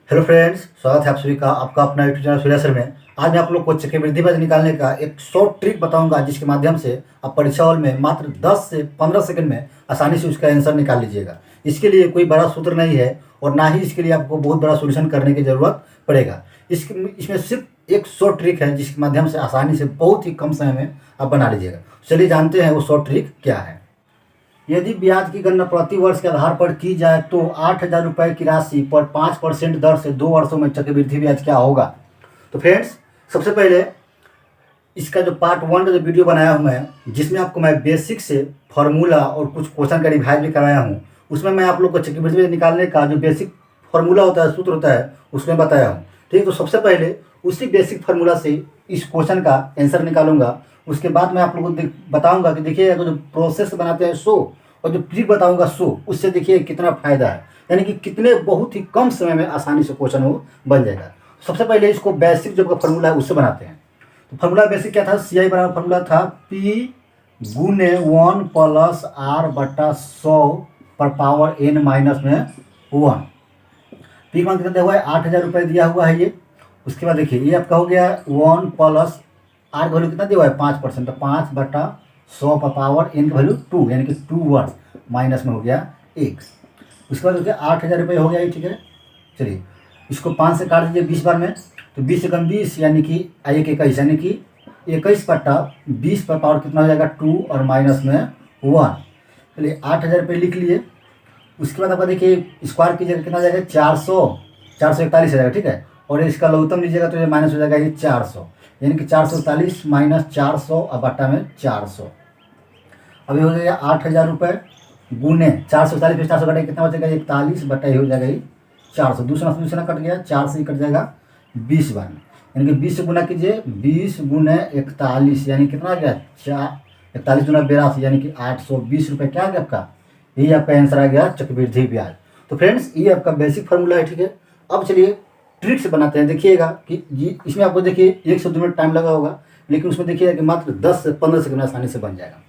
Hello friends, स्वागत है आप सभी का आपका अपना यूट्यूब चैनल सूर्या सर में। आज मैं आप लोग को चक्रवृद्धि ब्याज निकालने का एक शॉर्ट ट्रिक बताऊंगा, जिसके माध्यम से आप परीक्षा हॉल में मात्र 10 से 15 सेकंड में आसानी से उसका आंसर निकाल लीजिएगा। इसके लिए कोई बड़ा सूत्र नहीं है और ना ही इसके लिए आपको बहुत बड़ा सोल्यूशन करने की ज़रूरत पड़ेगा। इसमें सिर्फ एक शॉर्ट ट्रिक है, जिसके माध्यम से आसानी से बहुत ही कम समय में आप बना लीजिएगा। चलिए जानते हैं वो शॉर्ट ट्रिक क्या है। यदि ब्याज की गणना प्रति वर्ष के आधार पर की जाए तो 8,000 रुपये की राशि पर 5% दर से 2 वर्षों में चक्रवृद्धि ब्याज क्या होगा। तो फ्रेंड्स, सबसे पहले इसका जो पार्ट 1 का जो वीडियो बनाया हूँ मैं, जिसमें आपको मैं बेसिक से फार्मूला और कुछ क्वेश्चन का रिवाइज भी कराया हूँ, उसमें मैं आप लोग को चक्रवृद्धि ब्याज निकालने का जो बेसिक फार्मूला होता है, सूत्र होता है, उसमें बताया हूँ। ठीक है, तो सबसे पहले उसी बेसिक फार्मूला से इस क्वेश्चन का आंसर निकालूंगा। उसके बाद मैं आप लोगों को बताऊंगा कि देखिए जो प्रोसेस बनाते हैं सो, और जो ट्रिक बताऊंगा सो, उससे देखिए कितना फायदा है, यानी कि कितने बहुत ही कम समय में आसानी से क्वेश्चन वो बन जाएगा। सबसे पहले इसको बेसिक जो फार्मूला है उससे बनाते हैं। तो फार्मूला बेसिक क्या था, CI बराबर फार्मूला था P गुने 1 प्लस R बटा 100 पर पावर n माइनस में 1। पी मान कितना दिया हुआ है, 8,000 रुपये दिया हुआ है ये। उसके बाद देखिए ये आपका हो गया 1 प्लस आर का वैल्यू कितना दिया हुआ है 5%, तो 5 बटा 100 पर पावर n का वैल्यू 2, यानी कि 2 वर्ष माइनस में हो गया 1। उसके बाद हो गया 8,000 रुपये हो गया ये। ठीक है, चलिए इसको 5 से काट दीजिए 20 बार में, तो 20 से कम 20 यानी कि 21, यानी कि 21 बटा 20 पर पावर कितना हो जाएगा 2 और माइनस में 1। चलिए 8,000 रुपये लिख लिए। उसके बाद आपका देखिए स्क्वायर कीजिएगा कितना हो जाएगा 441 हो जाएगा। ठीक है, और इसका लघुत्तम लीजिएगा तो ये माइनस हो जाएगा ये 400, यानी कि 441 माइनस 400 और बटा में 400। अभी हो जाएगा 8,000 रुपये गुने 441 में 400 कटेगा कितना बचेगा 41 बटा ये हो जाएगा ये 400। दूसरा कट गया, 4 से ही कट जाएगा 20 बार में, यानी कि 20 से गुना कीजिए, 20 गुने 41 यानी कितना आ गया 41 गुना 82, यानी कि 820 रुपये क्या आ गया आपका, यही आपका आंसर आ गया चक्रवृद्धि ब्याज। तो फ्रेंड्स, ये आपका बेसिक फार्मूला है। ठीक है, अब चलिए ट्रिक से बनाते हैं। देखिएगा कि इसमें आपको देखिए 1 से 2 मिनट टाइम लगा होगा, लेकिन उसमें देखिएगा कि मात्र 10 से 15 सेकंड में आसानी से बन जाएगा।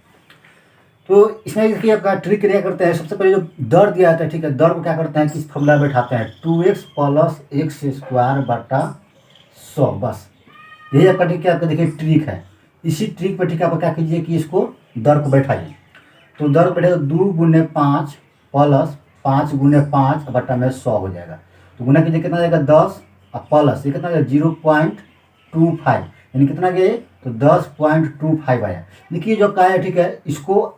तो इसमें देखिए आपका ट्रिक क्या करते हैं, सबसे पहले जो दर दिया जाता है, ठीक है, दर को क्या करते हैं कि इस फार्मूला में बैठाते हैं 2x प्लस x स्क्वायर बटा 100, बस यही आपका ठीक है। आपका देखिए ट्रिक है, इसी ट्रिक पर ठीक है आप क्या कीजिए कि इसको दर को बैठाइए। तो दर बैठेगा 2 गुने 5 प्लस 5 गुने 5 बटा में 100 हो जाएगा। तो गुना कीजिए कितना जाएगा 10 और प्लस ये कितना 0.25, यानी कितना गए तो 10.25 आया। देखिए जो का है, ठीक है, इसको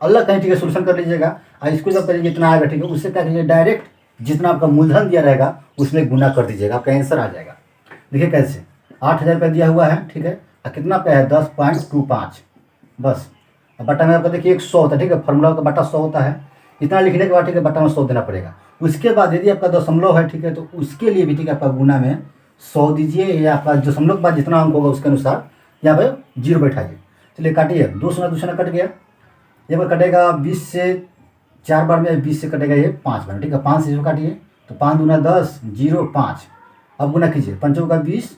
अलग कहीं ठीक है सोल्यूशन कर लीजिएगा, और इसको जब करिए जितना आएगा, ठीक है, उससे क्या कीजिए डायरेक्ट जितना आपका मूलधन दिया रहेगा उसमें गुना कर दीजिएगा, आपका आंसर आ जाएगा। देखिए कैसे 8,000 रुपये दिया हुआ है, ठीक है, और कितना पे है 10.25, बस। बटा में आपका देखिए 100 होता है, ठीक है, फार्मूला का बटा 100 होता है। इतना लिखने के बाद ठीक है बटा में 100 देना पड़ेगा। उसके बाद यदि आपका दशमलव है, ठीक है, तो उसके लिए भी ठीक है आपका गुना में 100 दीजिए, या आपका दशमलव के बाद जितना अंक होगा उसके अनुसार यहाँ पे 0 बैठाइए। चलिए काटिए, 2 शून्य कट गया। ये बार कटेगा 20 से 4 बार में, 20 से कटेगा ये 5 बार, ठीक है, 5 से 0 काटिए, तो 5 दूना 10 0 5। अब गुना कीजिए, 5 चौका 20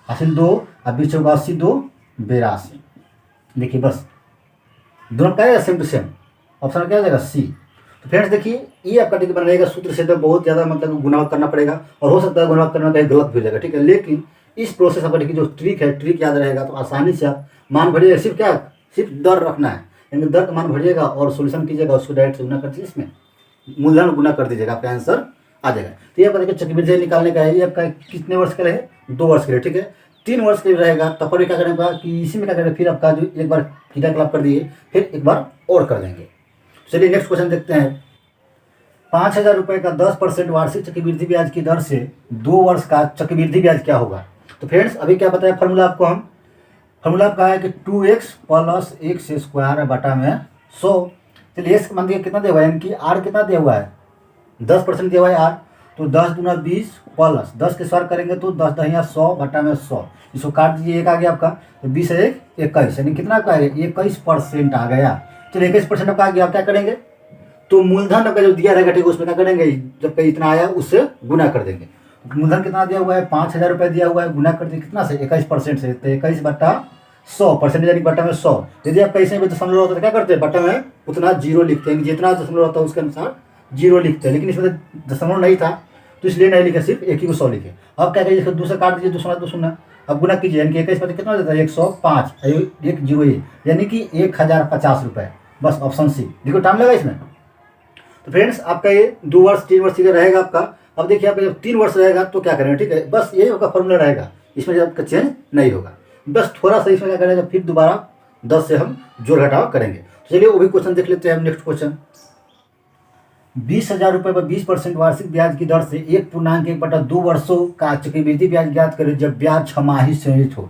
हासिल 2 और 20 चौका 80 2 82। देखिए बस दोनों क्या है सेम टू सेम, ऑप्शन क्या हो जाएगा C। तो फ्रेंड्स देखिए ये आपका टिक बनेगा सूत्र से, तो बहुत ज़्यादा मतलब गुणा करना पड़ेगा, और हो सकता है गुणा करना कहीं गलत भी हो जाएगा। ठीक है, लेकिन इस प्रोसेस आपका देखिए जो ट्रिक है, ट्रिक याद रहेगा तो आसानी से आप मान भरिएगा। सिर्फ क्या, सिर्फ दर रखना है, यानी दर का मान भरिएगा और सोल्यूशन कीजिएगा, उसको डायरेक्ट से गुना कर दीजिए, इसमें मूलधन गुना कर दीजिएगा, आपका आंसर आ जाएगा। तो ये आपका देखिए चक्रवृद्धि निकालने का है, ये आपका कितने वर्ष के लिए है 2 वर्ष के लिए। ठीक है, 3 वर्ष के लिए रहेगा, तब पर भी क्या करेंगे कि इसी में क्या करेंगे, फिर आपका जो एक बार क्रियाकलाप कर दिए फिर एक बार और कर देंगे। चलिए नेक्स्ट क्वेश्चन देखते हैं। 5,000 रुपये का 10% वार्षिक चक्रवृद्धि ब्याज की दर से 2 वर्ष का चक्रवृद्धि ब्याज क्या होगा। तो फ्रेंड्स अभी क्या बताया फार्मूला आपको, हम फार्मूला आपका है कि 2x प्लस x स्क्वायर बटा में 100। चलिए x मान दिया कितना दिया हुआ है, यानी कि r कितना दिया हुआ है 10% दिया हुआ है r, तो 10 दूना 20 प्लस 10 के स्क्वायर करेंगे तो 10 दहिया 100 बटा में 100। इसको काट दीजिए, एक आ गया आपका, तो 20 है 21, यानी कितना आपका है 21% आ गया। चलिए 21% आपका आ गया, आप क्या करेंगे तो मूलधन आपका जो दिया रहेगा, ठीक है, उसमें क्या करेंगे जब कहीं इतना आया उससे गुना कर देंगे। मूलधन कितना दिया हुआ है 5,000 रुपये दिया हुआ है, गुना कर दिए कितना से 21% से, तो 21 बटा 100 परसेंटेज यानी बटा में 100। यदि आप कहीं से दशमलव होता है तो क्या करते हैं बटा में उतना 0 लिखते हैं, जितना दशमलव होता है उसके अनुसार 0 लिखते हैं, लेकिन इसमें दशमलव नहीं था तो इसलिए नहीं लिखे, सिर्फ एक ही को 100 लिखे। अब क्या करिए, इसको 2 से काट दीजिए, 2 अब गुना कीजिए, यानी कि 21 कितना देता है 105, एक जीरो ये, यानी कि 1050 रुपये। बस ऑप्शन सी। देखो टाइम लगा इसमें। तो फ्रेंड्स आपका ये 2 वर्ष 3 वर्ष का रहेगा आपका। अब देखिए आपका जब 3 वर्ष रहेगा तो क्या करेंगे, ठीक है, बस ये आपका फॉर्मूला रहेगा, इसमें जब आपका चेंज नहीं होगा। बस थोड़ा सा इसमें क्या करेंगे, फिर दोबारा 10 से हम जोड़ घटाव करेंगे। तो चलिए वो भी क्वेश्चन देख लेते हैं हम। नेक्स्ट क्वेश्चन, 20,000 रुपये पर 20% वार्षिक ब्याज की दर से 1.1/2 वर्षों का चक्रवृद्धि ब्याज ज्ञात करें जब ब्याज छमाही संयोजित हो।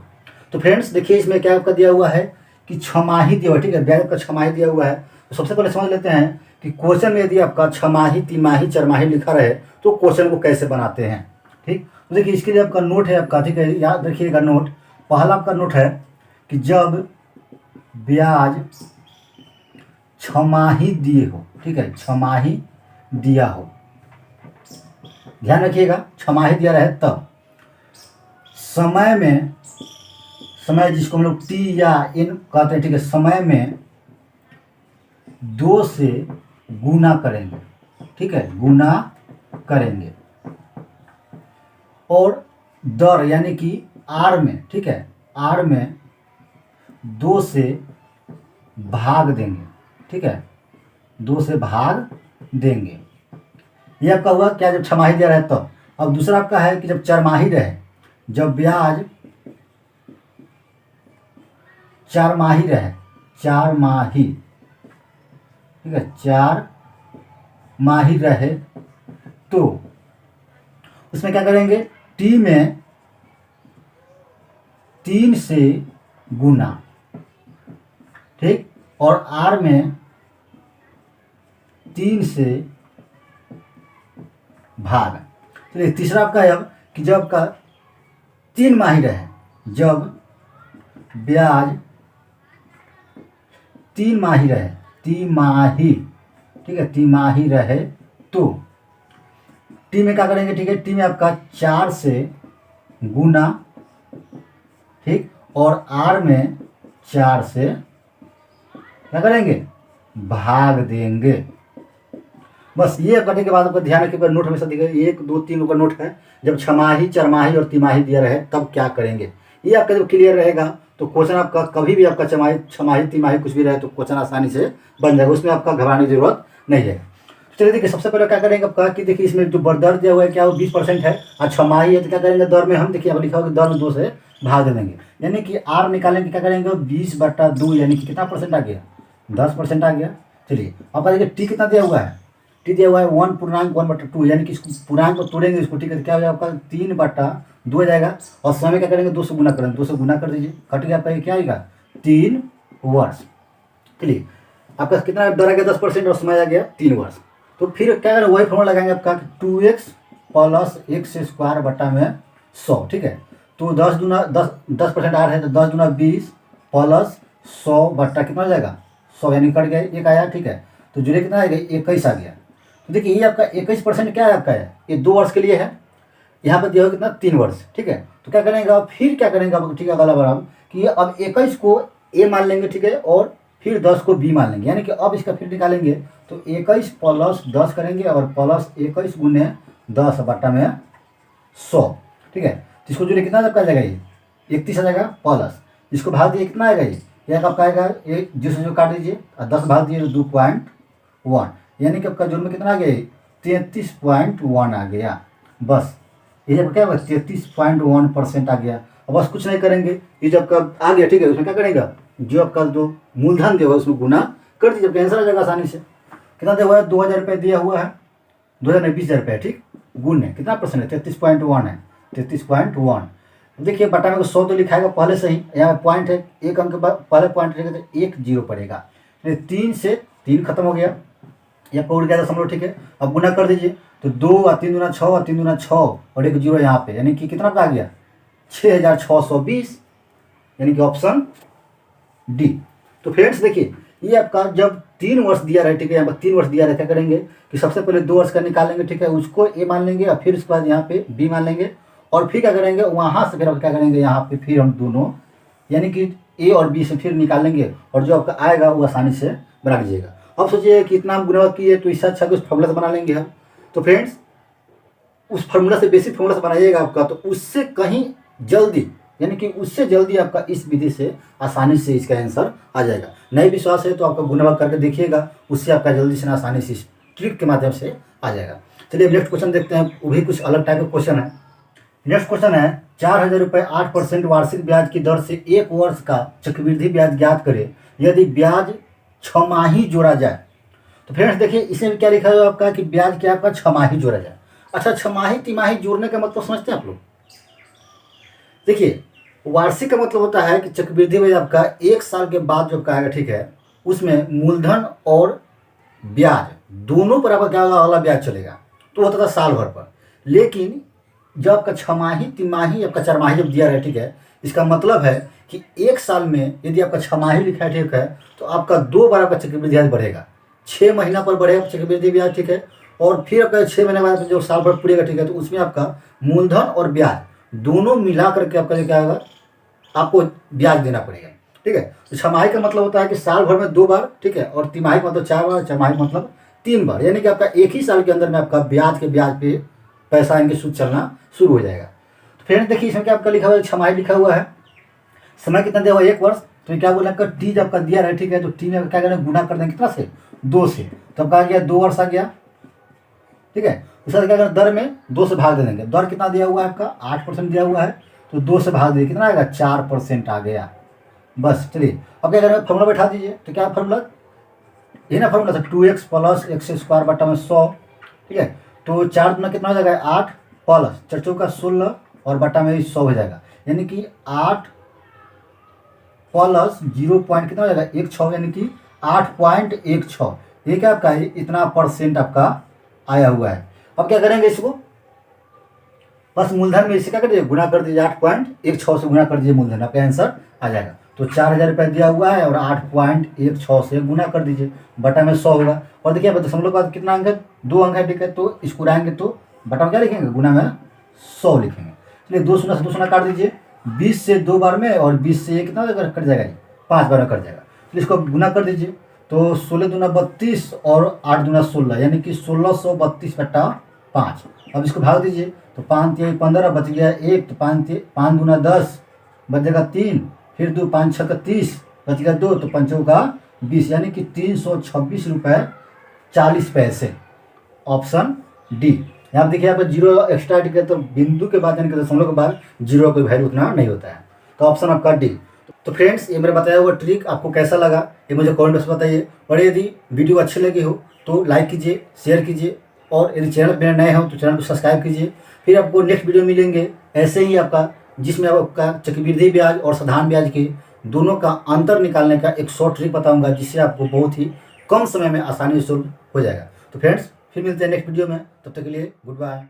तो फ्रेंड्स देखिए इसमें क्या आपका दिया हुआ है कि छमाही दिया हुआ है, ठीक है, ब्याज का छमाही दिया हुआ है। तो सबसे पहले समझ लेते हैं कि क्वेश्चन में यदि आपका छमाही, तिमाही, चरमाही लिखा रहे तो क्वेश्चन को कैसे बनाते हैं। ठीक, तो देखिए इसके लिए आपका नोट है आपका, ठीक है, याद रखिएगा नोट। पहला आपका नोट है कि जब ब्याज छमाही दिए हो, ठीक है, छमाही दिया हो, ध्यान रखिएगा, छमाही दिया रहे तब समय में, समय जिसको हम लोग टी या इन कहते हैं, ठीक है, समय में 2 से गुना करेंगे, ठीक है, गुना करेंगे, और दर यानी कि आर में, ठीक है, आर में 2 से भाग देंगे, ठीक है, 2 से भाग देंगे। ये आपका हुआ क्या, जब छमाही दिया रहे तब। अब दूसरा आपका है कि जब चरमाही रहे, जब ब्याज चारमाही रहे, चारमाही, ठीक है, 4 माही रहे तो उसमें क्या करेंगे, टी में 3 से गुना, ठीक, और आर में 3 से भाग। तो तीसरा आपका है अब कि जब का 3 माही रहे, जब ब्याज 3 माही रहे, तिमाही, ठीक है, तिमाही रहे तो टी में क्या करेंगे, ठीक है, टी में आपका 4 से गुना, ठीक, और आर में 4 से क्या करेंगे, भाग देंगे। बस ये करने के बाद आपका ध्यान रखिए, नोट हमेशा दिखेगा 1 2 3 का नोट है। जब छमाही, चरमाही और तिमाही दिया रहे तब क्या करेंगे, ये आपका जब क्लियर रहेगा तो क्वेश्चन आपका कभी भी आपका छमाही, तिमाही कुछ भी रहे तो क्वेश्चन आसानी से बन जाएगा, उसमें आपका घबराने की जरूरत नहीं है। तो चलिए देखिए सबसे पहले क्या करेंगे आपका कि देखिए इसमें जो दर दिया हुआ है क्या वो 20% है, और छमाही है तो क्या करेंगे, दर में हम देखिए अब लिखा होगा दर में 2 से भाग दे देंगे, यानी कि आर निकालेंगे, क्या करेंगे 20/2, यानी कि कितना परसेंट आ गया, 10% आ गया। चलिए आपका देखिए टी कितना दिया हुआ है, टी दिया हुआ है 1.1/2, यानी कि इसको पूर्णांक को तोड़ेंगे इसको, ठीक है, तो क्या हो जाएगा आपका 3/2 हो जाएगा, और समय क्या करेंगे 2 से गुना करेंगे, 2 से गुना कर दीजिए, कट गया आपका ये क्या आएगा 3 वर्ष। चलिए आपका कितना दर आ गया 10% और समय आ गया 3 वर्ष। तो फिर क्या करें, वही फॉर्मूला लगाएंगे आपका 2x + x² / 100, ठीक है, तो 10% आ रहा है तो 10 दूना 20 + 100 बट्टा कितना हो जाएगा 100, यानी कट गया एक आया, ठीक है, तो जुड़े कितना आएगा 21 आ गया। तो देखिए ये आपका 21% क्या है आपका है, ये 2 वर्ष के लिए है, यहाँ पर दिया हो कितना 3 वर्ष, ठीक है। तो क्या करेंगे फिर क्या करेंगे आप, ठीक है, अगला बार हम कि अब 21 को ए मान लेंगे, ठीक है, और फिर 10 को बी मान लेंगे, यानी कि अब इसका फिर निकालेंगे तो 21 + 10 करेंगे और +21 × 10/100, ठीक है। तो इसको जो कितना आपका आ जाएगा, ये 31 आ जाएगा, प्लस इसको भाग दिए कितना आएगा, ये आपका आएगा एक जिसको जो काट दीजिए और 10 भाग दिए 2.1, यानी कि आपका जोड़ में कितना आ गया 33.1 आ गया। बस ये जब क्या होगा 33.1% आ गया। अब बस कुछ नहीं करेंगे, ये जब कब आ गया, ठीक है, उसमें क्या करेगा जो आपका जो मूलधन दिया हुआ है उसमें गुना कर दीजिए, आंसर आ जाएगा आसानी से। कितना दिया हुआ है 2000 रुपये दिया हुआ है, 20,000 रुपये, ठीक, गुण है कितना परसेंट है 33.1 है, 33.1। देखिए बटा में 100 तो लिखाएगा पहले से ही, यहाँ पॉइंट है, एक अंक पहले पॉइंट रहेगा तो 1 0 पड़ेगा, 3 से 3 खत्म हो गया, यह उड़ गया दशमलव, ठीक है। अब गुना कर दीजिए तो 2 और 3 दूना 6 और 3 दूना 6 और 1 0 यहाँ पे, यानी कि कितना आ गया 6620, यानी कि ऑप्शन डी। तो फ्रेंड्स देखिए ये आपका जब 3 वर्ष दिया रहे, ठीक है, यहाँ पर 3 वर्ष दिया रहे, क्या करेंगे कि सबसे पहले 2 वर्ष का निकालेंगे, ठीक है, उसको ए मान लेंगे और फिर उसके बाद यहाँ पे बी मान लेंगे, और फिर क्या करेंगे वहाँ से फिर आप क्या करेंगे यहाँ पे फिर हम दोनों यानी कि ए और बी से फिर निकालेंगे, और जो आपका आएगा वो आसानी से बना लीजिएगा। अब सोचिए कि इतना हम गुणा किए तो इससे अच्छा कुछ फॉर्मूला से बना लेंगे हम। तो फ्रेंड्स उस फार्मूला से, बेसिक फार्मूला से बनाइएगा आपका, तो उससे कहीं जल्दी, यानी कि उससे जल्दी आपका इस विधि से आसानी से इसका आंसर आ जाएगा। नहीं विश्वास है तो आपका गुना भाग करके देखिएगा, उससे आपका जल्दी से आसानी से इस ट्रिक के माध्यम से आ जाएगा। चलिए नेक्स्ट क्वेश्चन देखते हैं, वो भी कुछ अलग टाइप का क्वेश्चन है। नेक्स्ट क्वेश्चन है 4,000 रुपये 8% वार्षिक ब्याज की दर से 1 वर्ष का चक्रवृद्धि ब्याज ज्ञात करें यदि ब्याज छमाही जोड़ा जाए। तो फ्रेंड्स देखिए, इसमें भी क्या लिखा है आपका कि ब्याज क्या आपका छमाही जोड़ा जाए। अच्छा, छमाही तिमाही जोड़ने का मतलब समझते हैं आप लोग? देखिए, वार्षिक का मतलब होता है कि चक्रवृद्धि ब्याज आपका 1 साल के बाद जो आपका आएगा, ठीक है, उसमें मूलधन और ब्याज दोनों पर आपका क्या होगा, वाला ब्याज चलेगा, तो होता था साल भर पर। लेकिन जब आपका छमाही तिमाही आपका चरमाही जब दिया है, ठीक है, इसका मतलब है कि 1 साल में यदि आपका छमाही लिखा है, ठीक है, तो आपका 2 बार आपका चक्रवृद्धि ब्याज बढ़ेगा। 6 महीना पर बढ़ेगा चक्रवृद्धि ब्याज, ठीक है, और फिर आपका 6 महीने बाद जो साल भर पूरेगा, ठीक है, तो उसमें आपका मूलधन और ब्याज दोनों मिला करके आपका क्या होगा, आपको ब्याज देना पड़ेगा, ठीक है। तो छमाही का मतलब होता है कि साल भर में 2 बार, ठीक है, और तिमाही का मतलब 4 बार, छमाही का मतलब 3 बार, यानी कि आपका एक ही साल के अंदर में आपका ब्याज के ब्याज पे पैसा इनके सूद चलना शुरू हो जाएगा। तो फ्रेंड्स देखिए, इसमें क्या आपका लिखा हुआ है, छमाही लिखा हुआ है, समय कितना दिया हुआ है, 1 वर्ष। तो क्या बोला आपका टी जब आपका दिया है, ठीक है, तो टी में क्या करेंगे, गुना कर देंगे कितना से, 2 से, तो आपका आ गया 2 वर्ष आ गया, ठीक है। उसके बाद क्या करें, दर में 2 से भाग दे देंगे। दर कितना दिया हुआ है आपका, 8% दिया हुआ है, तो 2 से भाग दीजिए, कितना आएगा, 4% आ गया। बस चलिए, अब क्या करें, फॉर्मूला बैठा दीजिए। तो क्या फॉर्मूला, ये ना फॉर्मूला था 2x प्लस x² बटा में 100, ठीक है। तो 4 दूना कितना हो जाएगा, 8 प्लस 4 चौका 16 और बटा में 100 हो जाएगा, यानी कि 8 प्लस 0 पॉइंट कितना हो जाएगा, 16, यानी कि 8.16। ये क्या आपका इतना परसेंट आपका आया हुआ है। अब क्या करेंगे, इसको बस मूलधन में इसे क्या कर दीजिए, गुना कर दीजिए, 8.16 से गुना कर दीजिए मूलधन, आपका आंसर आ जाएगा। तो 4,000 रुपये दिया हुआ है और 8.16 से गुना कर दीजिए, बटा में 100 होगा। और देखिए दशमलव के बाद कितना अंक है, 2 अंक है, ठीक है, तो इसको उड़ाएंगे तो बटा में क्या लिखेंगे, गुना में 100 लिखेंगे। चलिए 2 शून्य से 2 शून्य काट दीजिए, 20 से 2 बार में और 20 से ये कितना कट जाएगा, 5 बार में कट जाएगा। तो इसको गुना कर दीजिए, तो 16 दूना 32 और 8 दूना 16, यानी कि 1632 बटा 5। अब इसको भाग दीजिए, तो 5 3 15 बच गया 1, तो 5 दूना 10 बच जाएगा 3, फिर 2 5 6 30 बच गया 2, तो 5 का 20, यानी कि 326 रुपये 40 पैसे, ऑप्शन डी। यहाँ देखिए यहाँ पर 0 एक्स्ट्रा, ठीक है, तो बिंदु के बाद यानी कि दशमलव के बाद 0 का कोई वैल्यू उतना नहीं होता है, तो ऑप्शन आपका डी। तो फ्रेंड्स ये मेरा बताया हुआ ट्रिक आपको कैसा लगा, ये मुझे कमेंट बॉक्स में बताइए। और यदि वीडियो अच्छी लगी हो तो लाइक कीजिए, शेयर कीजिए, और यदि चैनल पर नए हो तो चैनल को सब्सक्राइब कीजिए। फिर आपको नेक्स्ट वीडियो मिलेंगे ऐसे ही आपका, जिसमें आपका चक्रवृद्धि ब्याज और साधारण ब्याज के दोनों का अंतर निकालने का एक शॉर्ट ट्रिक बताऊंगा, जिससे आपको बहुत ही कम समय में आसानी से सॉल्व हो जाएगा। तो फ्रेंड्स फिर मिलते हैं नेक्स्ट वीडियो में, तब तक के लिए गुड बाय।